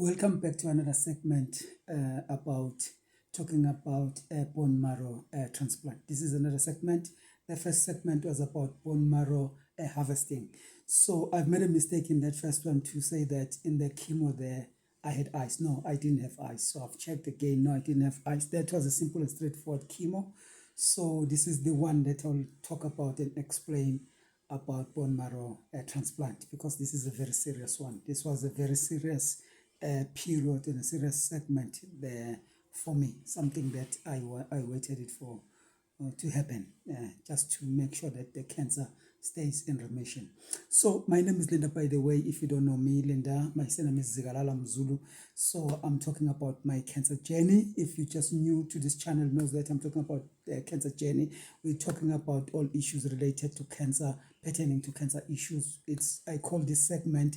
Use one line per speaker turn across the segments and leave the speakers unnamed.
Welcome back to another segment about talking about bone marrow transplant. This is another segment. The first segment was about bone marrow harvesting. So I've made a mistake in that first one to say that in the chemo there I had ice. No, I didn't have ice. So I've checked again. No, I didn't have ice. That was a simple and straightforward chemo. So this is the one that I'll talk about and explain about bone marrow transplant, because this is a very serious one. This was a very serious period and a serious segment there for me, something that I waited it for to happen, just to make sure that the cancer stays in remission. So my name is Linda, by the way. If you don't know me, Linda, my surname is Zigalala Mzulu. So I'm talking about my cancer journey. If you're just new to this channel, knows that I'm talking about the cancer journey. We're talking about all issues related to cancer, pertaining to cancer issues. I call this segment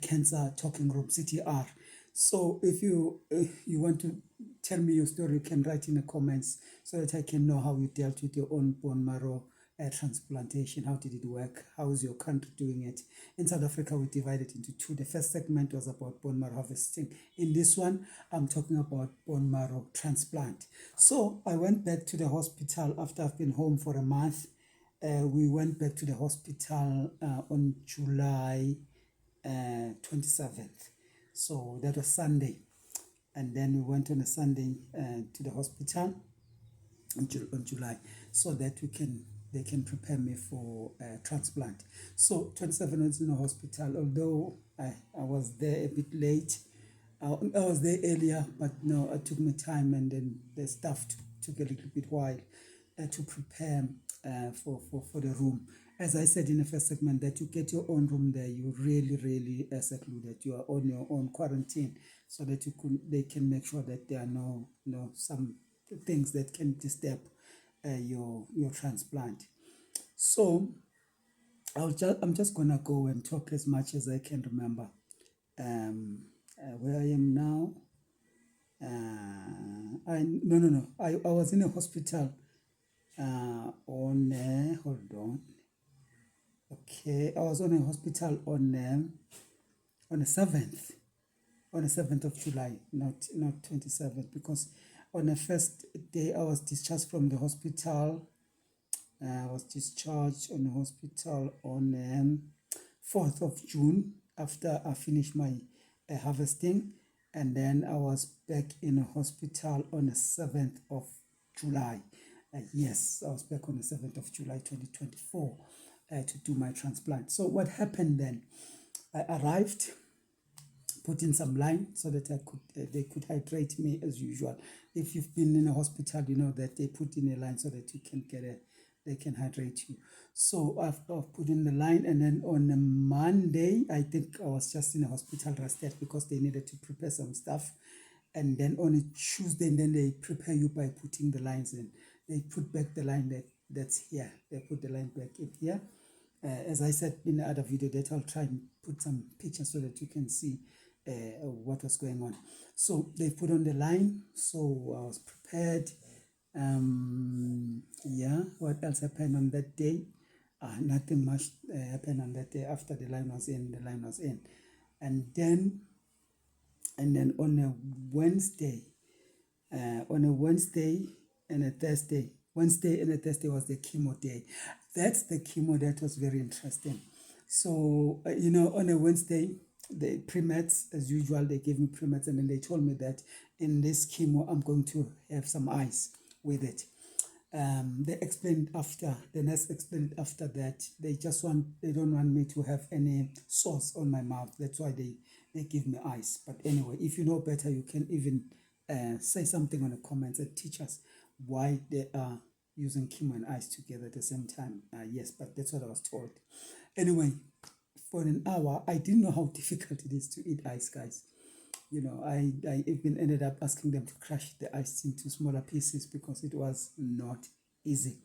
Cancer Talking Room, CTR. So if you want to tell me your story, you can write in the comments so that I can know how you dealt with your own bone marrow transplantation. How did it work? How is your country doing it? In South Africa, we divided into two. The first segment was about bone marrow harvesting. In this one, I'm talking about bone marrow transplant. So I went back to the hospital after I've been home for a month. We went back to the hospital on July 27th. So that was Sunday. And then we went on a Sunday to the hospital on July, so that they can prepare me for transplant. So 27 was in the hospital, although I was there a bit late. I was there earlier, but no, it took me time, and then the staff took a little bit while to prepare for the room. As I said in the first segment, that you get your own room there, you really secluded. You are on your own quarantine, so that they can make sure that there are no some things that can disturb your transplant. So I'm just gonna go and talk as much as I can remember. Where I am now. I was in a hospital hold on. Okay, I was on a hospital on the 7th, of July, not 27th, because on the first day I was discharged from the hospital. I was discharged on the hospital on 4th of June after I finished my harvesting, and then I was back in a hospital on the 7th of July. Yes, I was back on the 7th of July 2024 to do my transplant. So what happened then? I arrived, put in some line so that they could hydrate me as usual. If you've been in a hospital, you know that they put in a line so that you can they can hydrate you. So I've put in the line, and then on a Monday, I think I was just in a hospital rested because they needed to prepare some stuff. And then on a Tuesday, and then they prepare you by putting the lines in. They put back the line that's here. They put the line back in here. As I said in the other video, that I'll try and put some pictures so that you can see what was going on. So they put on the line, so I was prepared. What else happened on that day? Nothing much happened on that day. After the line was in, and then on a Wednesday, and a Thursday. Wednesday and a Thursday was the chemo day. That's the chemo that was very interesting. So, on a Wednesday, the pre-meds, as usual, they gave me pre-meds, and then they told me that in this chemo, I'm going to have some ice with it. The nurse explained after that, they don't want me to have any sauce on my mouth. That's why they give me ice. But anyway, if you know better, you can even say something on the comments and teach us why they are using chemo and ice together at the same time. Yes, but that's what I was told. Anyway, for an hour, I didn't know how difficult it is to eat ice, guys. I even ended up asking them to crush the ice into smaller pieces because it was not easy.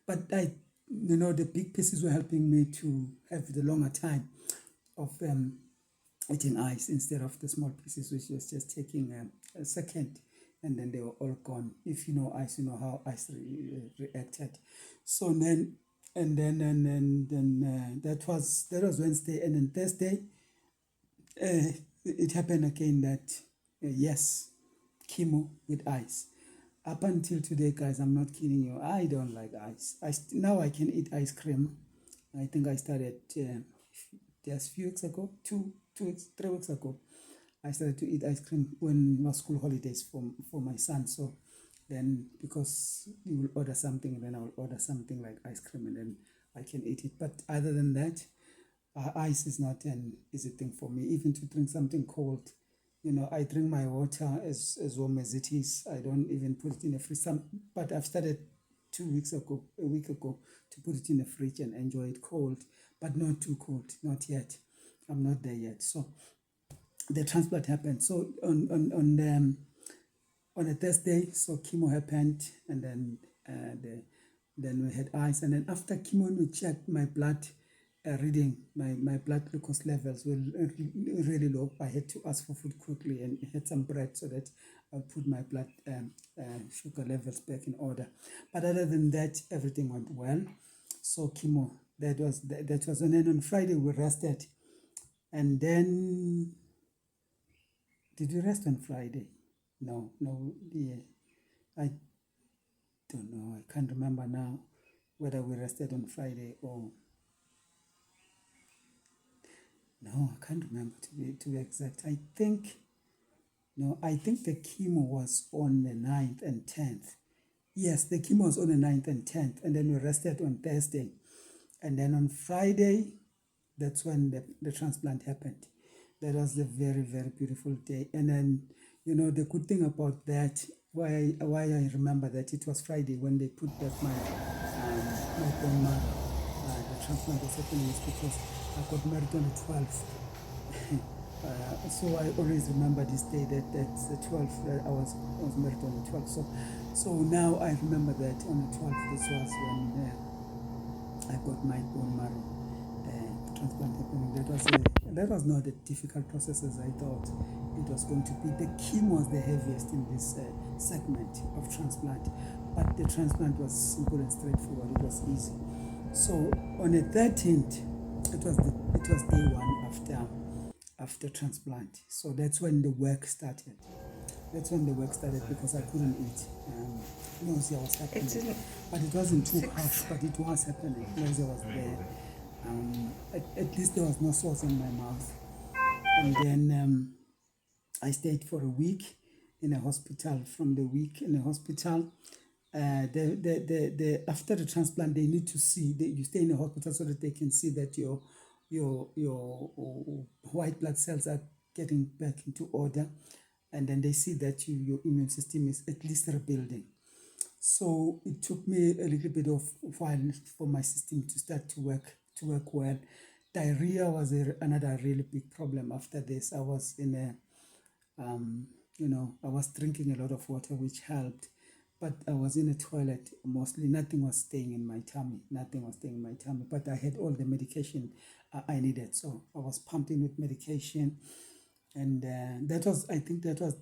But the big pieces were helping me to have the longer time of eating ice instead of the small pieces, which was just taking a second, and then they were all gone. If you know ice, you know how ice reacted. So then that was Wednesday, and then Thursday, it happened again that, yes, chemo with ice. Up until today, guys, I'm not kidding you. I don't like ice. Now I can eat ice cream. I think I started just a few weeks ago, 2 weeks, 3 weeks ago. I started to eat ice cream when it was school holidays for my son. So then, because you will order something, and then I will order something like ice cream, and then I can eat it. But other than that, ice is not an easy thing for me. Even to drink something cold, I drink my water as warm as it is. I don't even put it in a fridge. But I've started 2 weeks ago, a week ago, to put it in the fridge and enjoy it cold, but not too cold, not yet. I'm not there yet. So the transplant happened. So on a Thursday, so chemo happened, and then then we had ice, and then after chemo, we checked my blood reading. My blood glucose levels were really low. I had to ask for food quickly and had some bread so that I'll put my blood sugar levels back in order. But other than that, everything went well. So chemo, that was, and then on Friday we rested, and then did we rest on Friday? No, no, yeah. I don't know. I can't remember now whether we rested on Friday or no. I can't remember to be exact. I think the chemo was on the 9th and 10th. Yes, the chemo was on the 9th and 10th, and then we rested on Thursday. And then on Friday, that's when the transplant happened. That was a very, very beautiful day. And then, the good thing about that, why I remember that it was Friday when they put back my bone marrow, the transplant was happening, is because I got married on the 12th. So I always remember this day, that's the 12th, that I was married on the 12th. So now I remember that on the 12th, this was when I got my bone marrow transplant happening. That was not a difficult process as I thought it was going to be. The chemo was the heaviest in this segment of transplant, but the transplant was simple and straightforward. It was easy. So on the 13th, it was day one after transplant. So that's when the work started. Because I couldn't eat. Nausea was happening, but it wasn't too harsh. But it was happening. Nausea was there. At least there was no sauce in my mouth. And then I stayed for a week in a hospital. From the week in the hospital, after the transplant, they need to see that you stay in a hospital so that they can see that your white blood cells are getting back into order, and then they see that your immune system is at least rebuilding. So it took me a little bit of while for my system to start to work well. Diarrhea was another really big problem after this. I was I was drinking a lot of water, which helped, but I was in a toilet mostly. Nothing was staying in my tummy. But I had all the medication I needed, so I was pumping with medication. And I think that was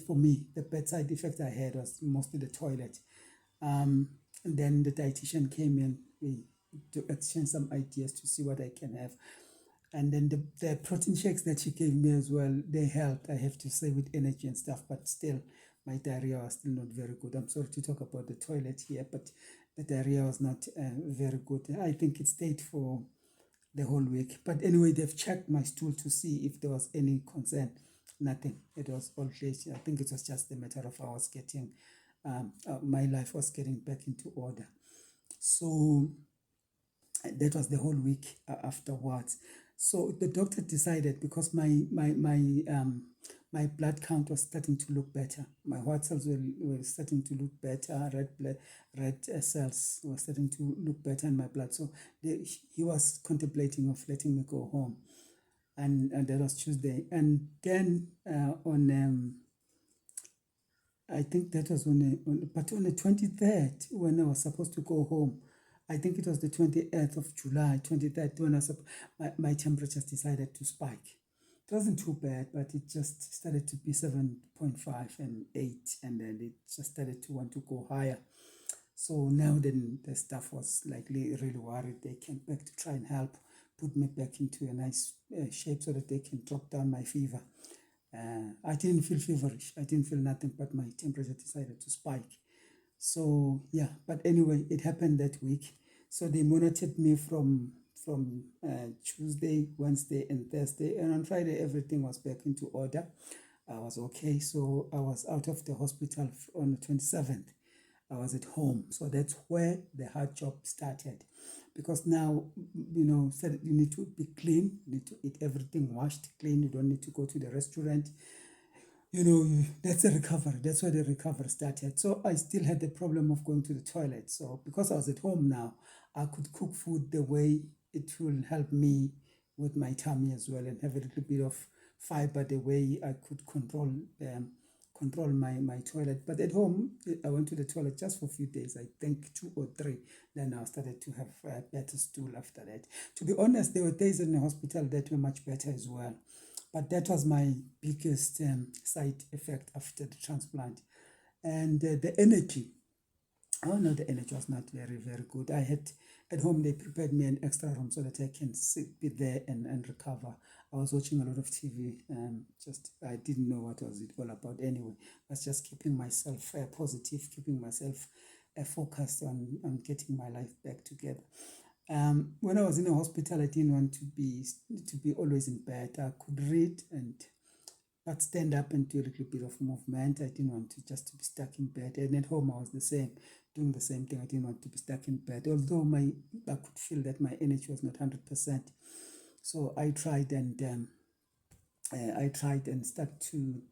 for me, the bad side effect I had was mostly the toilet. And then the dietitian came in to exchange some ideas to see what I can have. And then the protein shakes that she gave me as well, they helped, I have to say, with energy and stuff, but still, my diarrhea was still not very good. I'm sorry to talk about the toilet here, but the diarrhea was not very good. I think it stayed for the whole week. But anyway, they've checked my stool to see if there was any concern. Nothing. It was all clear. I think it was just a matter of my life was getting back into order. So that was the whole week afterwards. So the doctor decided, because my blood count was starting to look better. My white cells were starting to look better. Red cells were starting to look better in my blood. So he was contemplating of letting me go home, and that was Tuesday. And then on I think that was on the 23rd, when I was supposed to go home. I think it was the 28th of July, 23rd, when my temperatures decided to spike. It wasn't too bad, but it just started to be 7.5 and 8, and then it just started to want to go higher. So now then the staff was likely really worried. They came back to try and help, put me back into a nice shape so that they can drop down my fever. I didn't feel feverish. I didn't feel nothing, but my temperature decided to spike. So yeah, but anyway, it happened that week. So they monitored me from Tuesday, Wednesday, and Thursday, and on Friday everything was back into order. I was okay, so I was out of the hospital on the 27th. I was at home, so that's where the hard job started, because now said you need to be clean, you need to eat everything washed, clean. You don't need to go to the restaurant. That's the recovery. That's where the recovery started. So I still had the problem of going to the toilet. So because I was at home now, I could cook food the way it will help me with my tummy as well, and have a little bit of fiber the way I could control my toilet. But at home, I went to the toilet just for a few days, I think 2 or 3. Then I started to have better stool after that. To be honest, there were days in the hospital that were much better as well. But that was my biggest side effect after the transplant. And the energy, oh no, the energy was not very, very good. I had, at home, they prepared me an extra room so that I can be there and recover. I was watching a lot of TV. I didn't know what was it all about anyway. I was just keeping myself positive, keeping myself focused on getting my life back together. When I was in a hospital, I didn't want to be always in bed. I could read but stand up and do a little bit of movement. I didn't want to be stuck in bed. And at home, I was the same, doing the same thing. I didn't want to be stuck in bed, although I could feel that my energy was not 100%. So I tried and start to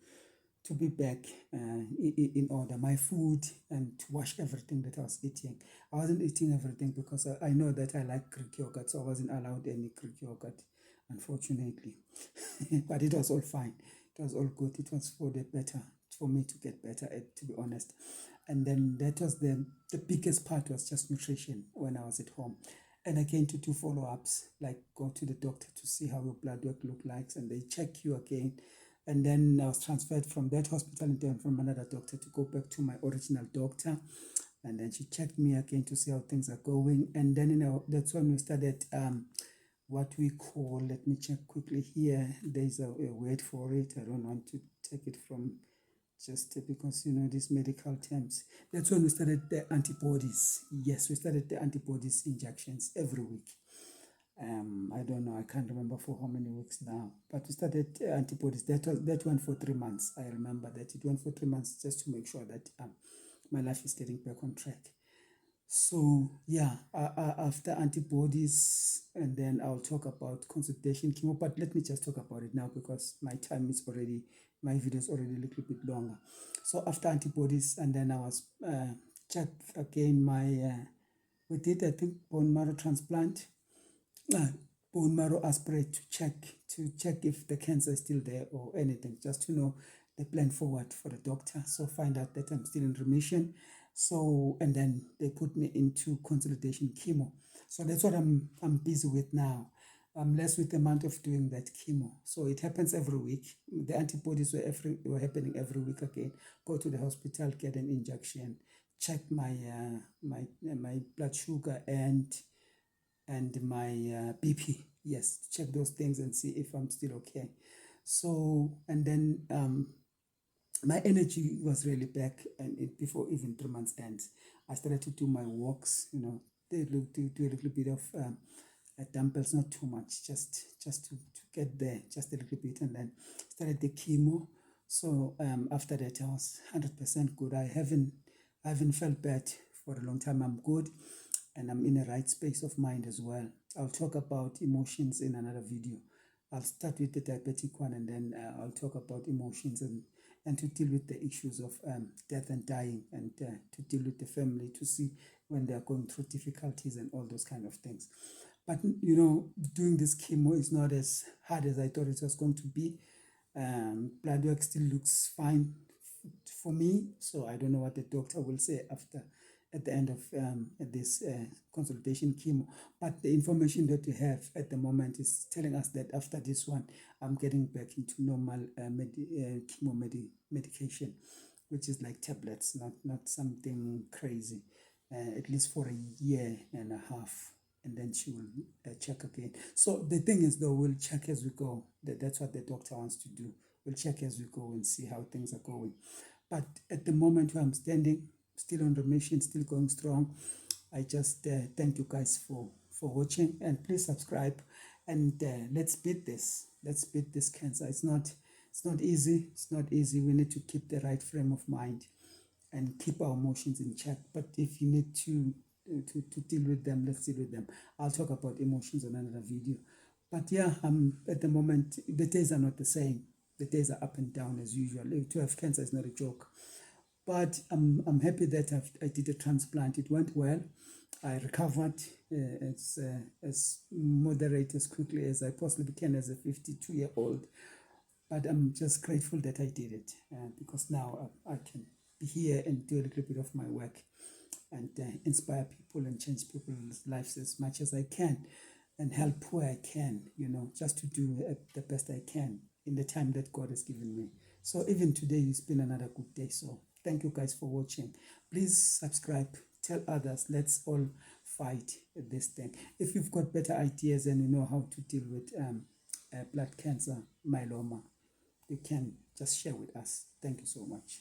be back in order, my food, and to wash everything that I was eating. I wasn't eating everything because I know that I like Greek yogurt, so I wasn't allowed any Greek yogurt, unfortunately. But it was all fine. It was all good. It was for the better, for me to get better, to be honest. And then that was the biggest part, was just nutrition when I was at home. And again, to do follow-ups, like go to the doctor to see how your blood work look like, and they check you again. And then I was transferred from that hospital and then from another doctor to go back to my original doctor. And then she checked me again to see how things are going. And then, that's when we started what we call, let me check quickly here. There's a word for it. I don't want to take it from just because, these medical terms. That's when we started the antibodies. Yes, we started the antibodies injections every week. I don't know, I can't remember for how many weeks now, but we started antibodies. That went for 3 months. I remember that it went for 3 months just to make sure that my life is getting back on track. So yeah, after antibodies, and then I'll talk about consultation chemo, but let me just talk about it now because my video is already a little bit longer. So after antibodies, and then I was checked again, we did, I think, bone marrow transplant, bone marrow aspirate to check if the cancer is still there or anything, just to know the plan forward for the doctor. So find out that I'm still in remission. So, and then they put me into consolidation chemo. So that's what I'm busy with now. I'm less with the amount of doing that chemo. So it happens every week. The antibodies were happening every week again. Go to the hospital, get an injection, check my blood sugar and my BP. Yes, check those things and see if I'm still okay. So, and then my energy was really back, and before even 3 months ends, I started to do my walks. Do a little bit of dumbbells, not too much, just to get there, just a little bit, and then started the chemo. So after that, I was 100% good. I haven't felt bad for a long time. I'm good, and I'm in a right space of mind as well. I'll talk about emotions in another video. I'll start with the diabetic one, and then I'll talk about emotions and to deal with the issues of death and dying, and to deal with the family, to see when they are going through difficulties and all those kind of things. But, doing this chemo is not as hard as I thought it was going to be. Blood work still looks fine for me, so I don't know what the doctor will say at the end of this consultation chemo. But the information that we have at the moment is telling us that after this one, I'm getting back into normal chemo medication, which is like tablets, not something crazy, at least for a year and a half. and then she will check again. So the thing is, though, we'll check as we go. That's what the doctor wants to do. We'll check as we go and see how things are going. But at the moment where I'm standing, still on remission, still going strong, I just thank you guys for watching, and please subscribe, and let's beat this. Let's beat this cancer. It's not easy. It's not easy. We need to keep the right frame of mind and keep our emotions in check. But if you need to deal with them, let's deal with them. I'll talk about emotions on another video. But yeah, at the moment, the days are not the same. The days are up and down as usual. To have cancer is not a joke. But I'm happy that I did a transplant. It went well. I recovered as moderate, as quickly as I possibly can as a 52-year-old. But I'm just grateful that I did it, because now I can be here and do a little bit of my work and inspire people and change people's lives as much as I can, and help where I can, just to do the best I can in the time that God has given me. So even today, it's been another good day. So thank you guys for watching. Please subscribe, tell others. Let's all fight this thing. If you've got better ideas and you know how to deal with blood cancer, myeloma, you can just share with us. Thank you so much.